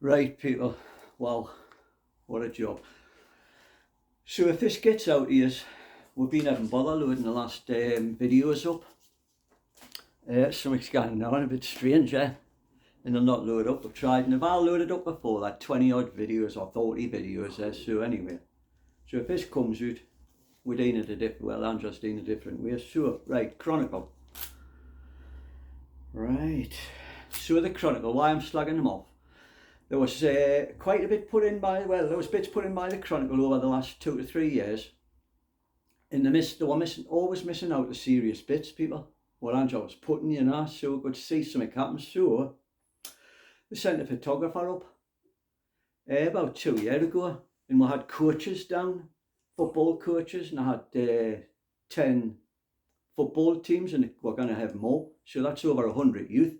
Right, people. Wow, what a job. So if this gets out here, we've been having bother loading the last videos up. Something's going on a bit strange, eh? And they'll not load up. I've tried and they've all loaded up before, like 20 odd videos or 40 videos. So anyway, so if this comes out, we're doing it a different, well, I'm just doing a different way. So, right, Chronicle. Right. So the Chronicle, why I'm slagging them off. There was quite a bit put in by, well, there was bits put in by the Chronicle over the last 2 to 3 years. And they were always missing out the serious bits, people. What Angela was putting, so good to see something happen. So they sent a photographer up about 2 years ago, and we had coaches down, football coaches, and I had 10 football teams, and we're going to have more. So that's over 100 youth.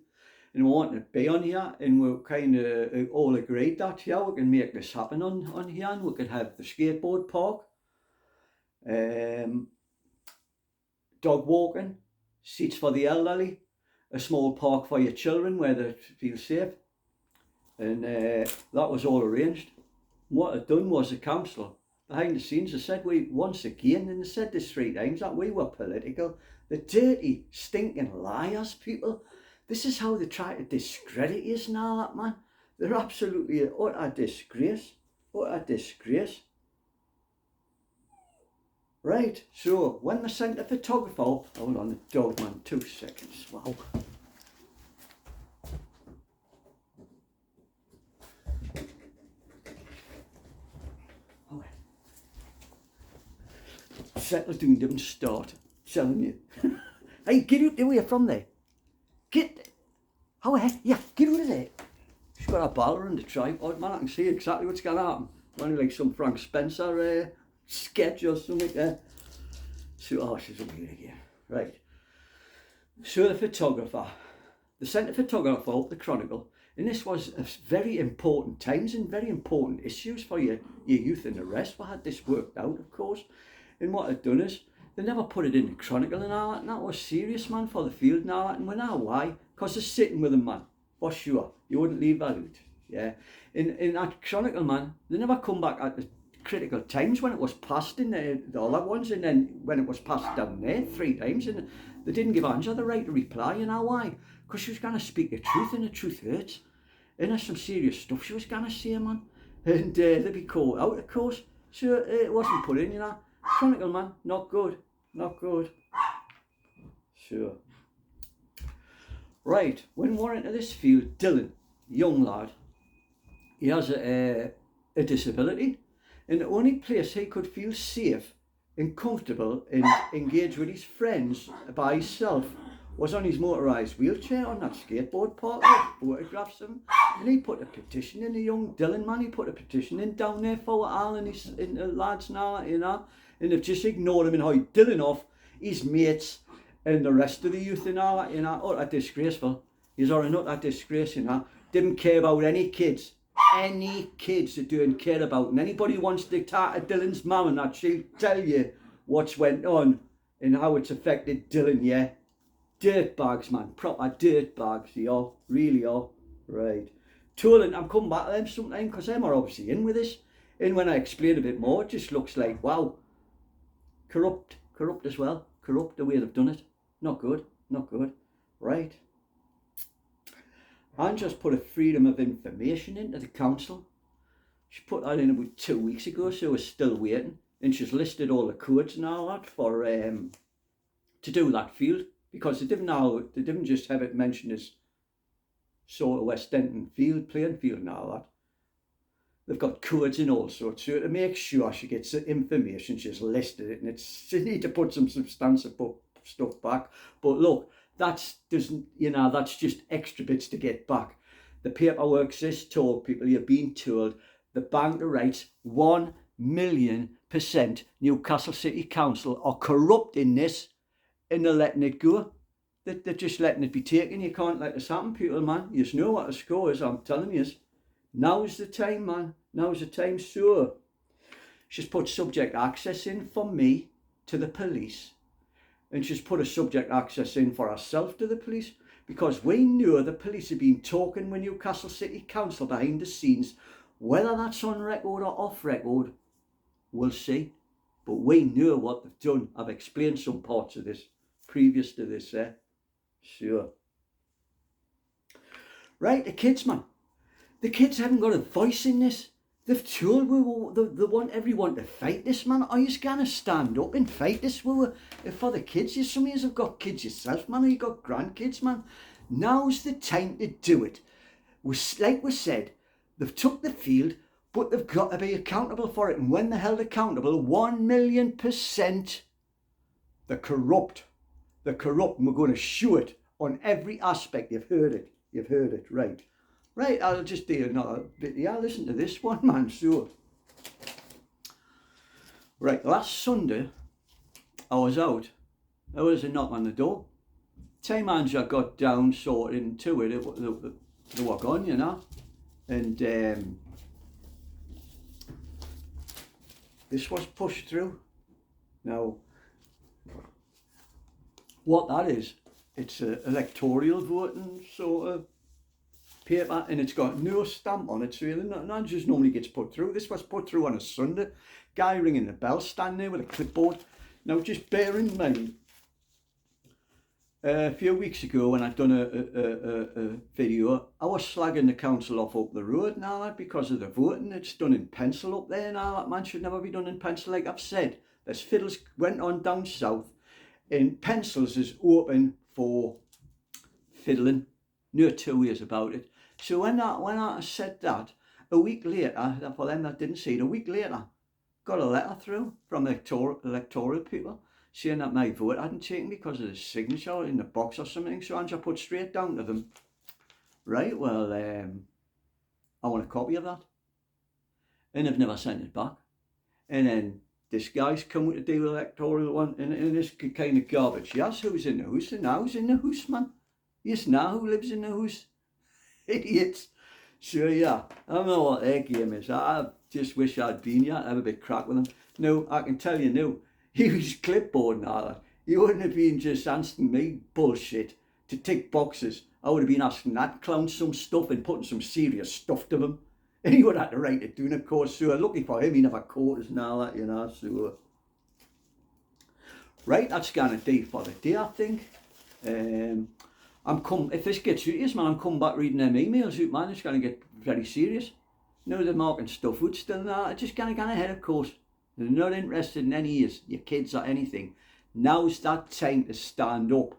And we wanted to be on here, and we kind of all agreed that we can make this happen on here, and we could have the skateboard park, dog walking, seats for the elderly, a small park for your children where they feel safe, and that was all arranged. What I'd done was the council behind the scenes, they said once again, and they said this 3 times, that we were political. The dirty, stinking liars, people. This is how they try to discredit us now, that man. They're absolutely an utter disgrace. Utter disgrace. Right, so when they sent the photographer up, hold on, the dog man, 2 seconds, wow. Settle down, don't start, telling you. Hey, get out the way from there. Get out of there. She's got a baller in the tripod, man. I can see exactly what's going to happen. Only like some Frank Spencer sketch or something there. So, she's up here again. Right. So the photographer, they sent a photographer up the Chronicle, and this was very important times and very important issues for your youth and the rest. We had this worked out, of course. And what they'd done is, they never put it in the Chronicle and all that, and that was serious, man, for the field and all that. And we know why, because they're sitting with them, man, for sure. You wouldn't leave that out, yeah. In that Chronicle, man, they never come back at the critical times when it was passed in the other ones, and then when it was passed down there 3 times, and they didn't give Angela the right to reply. You know why? Because she was going to speak the truth, and the truth hurts. And there's some serious stuff she was going to say, man. And they'd be caught out, of course. So it wasn't put in, Chronicle, man, not good, not good. Sure. Right, when we're into this field, Dylan, young lad, he has a disability, and the only place he could feel safe and comfortable and engage with his friends by himself was on his motorised wheelchair on that skateboard park. Photographs of him, and he put a petition in, the young Dylan, man, he put a petition in down there for Al and his lads now, and they've just ignored him and hired Dylan off, his mates, and the rest of the youth and all that, utter disgraceful. He's an utter disgrace, Didn't care about any kids that didn't care about. And anybody wants to talk to Dylan's mum and that, she'll tell you what's went on and how it's affected Dylan, yeah. Dirtbags, man, proper dirtbags, they are, really are. Right. Tolan, I'm coming back to them sometime, because them are obviously in with this. And when I explain a bit more, it just looks like, wow, corrupt as well. Corrupt the way they've done it. Not good, not good. Right. Anne just put a freedom of information into the council. She put that in about 2 weeks ago, so we're still waiting. And she's listed all the codes and all that for to do that field, because they didn't just have it mentioned as sort of West Denton field, playing field and all that. They've got codes and all sorts, so to make sure she gets the information, she's listed it, and she need to put some substantive stuff back. But look, that's just extra bits to get back. The paperwork says, told people, you're being told the banker rights 1,000,000% Newcastle City Council are corrupting this, and they're letting it go. They're just letting it be taken. You can't let this happen, people, man. You know what the score is, I'm telling you. Now's the time, man. Now's the time. So she's put subject access in for me to the police, and she's put a subject access in for herself to the police. because we know the police have been talking with Newcastle City Council behind the scenes. Whether that's on record or off record, we'll see. But we know what they've done. I've explained some parts of this previous to this, sure. Right, the kids, man. The kids haven't got a voice in this. They've told they want everyone to fight this, man. Are you going to stand up and fight this for the kids? Some of you have got kids yourself, man, or you got grandkids, man. Now's the time to do it. Like we said, they've took the field, but they've got to be accountable for it. And when they're held accountable, 1,000,000%, they're corrupt. They're corrupt, and we're going to show it on every aspect. You've heard it, right? Right, I'll just do another bit. Yeah, listen to this one, man. So, right, last Sunday, I was out. There was a knock on the door. Time manager got down, sorted into it. They were gone, you know. And this was pushed through. Now, what that is, it's an electoral voting sort of paper, and it's got no stamp on it, so that just normally gets put through. This was put through on a Sunday. Guy ringing the bell, standing there with a clipboard. Now, just bear in mind, a few weeks ago when I'd done a video, I was slagging the council off up the road and all that because of the voting. It's done in pencil up there and all that, man. Should never be done in pencil. Like I've said, there's fiddles went on down south, and pencils is open for fiddling. No two ways about it. So when I said that, a week later, for them that didn't see it, a week later, got a letter through from the electoral people saying that my vote hadn't taken because of the signature in the box or something. So I put straight down to them, right, well, I want a copy of that. And they've never sent it back. And then this guy's come to do electoral one, and this kind of garbage. Yes, who's in the house? And now who's in the house, man? Yes, now who lives in the house? Idiots. So yeah, I don't know what their game is. I just wish I'd been here, have a bit crack with them. No, I can tell you now, he was clipboard and all that. He wouldn't have been just asking me bullshit to tick boxes. I would have been asking that clown some stuff and putting some serious stuff to him. And he would have the right to do it, of course. So lucky for him, he never quarters and all that, you know. So, right, that's going to do for the day, I think. If this gets serious, man, I'm coming back reading them emails out, man. It's going to get very serious. No, they're marking stuff out still now. It's just going to go ahead, of course. They're not interested in any of your kids or anything. Now's that time to stand up.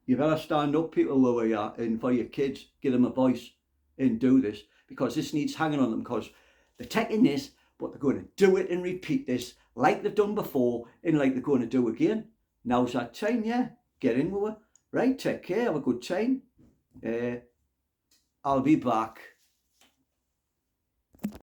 You better stand up, people, where we are, and for your kids, give them a voice and do this, because this needs hanging on them, because they're taking this, but they're going to do it and repeat this like they've done before and like they're going to do again. Now's that time, yeah. Get in with it. Right, take care, have a good time. I'll be back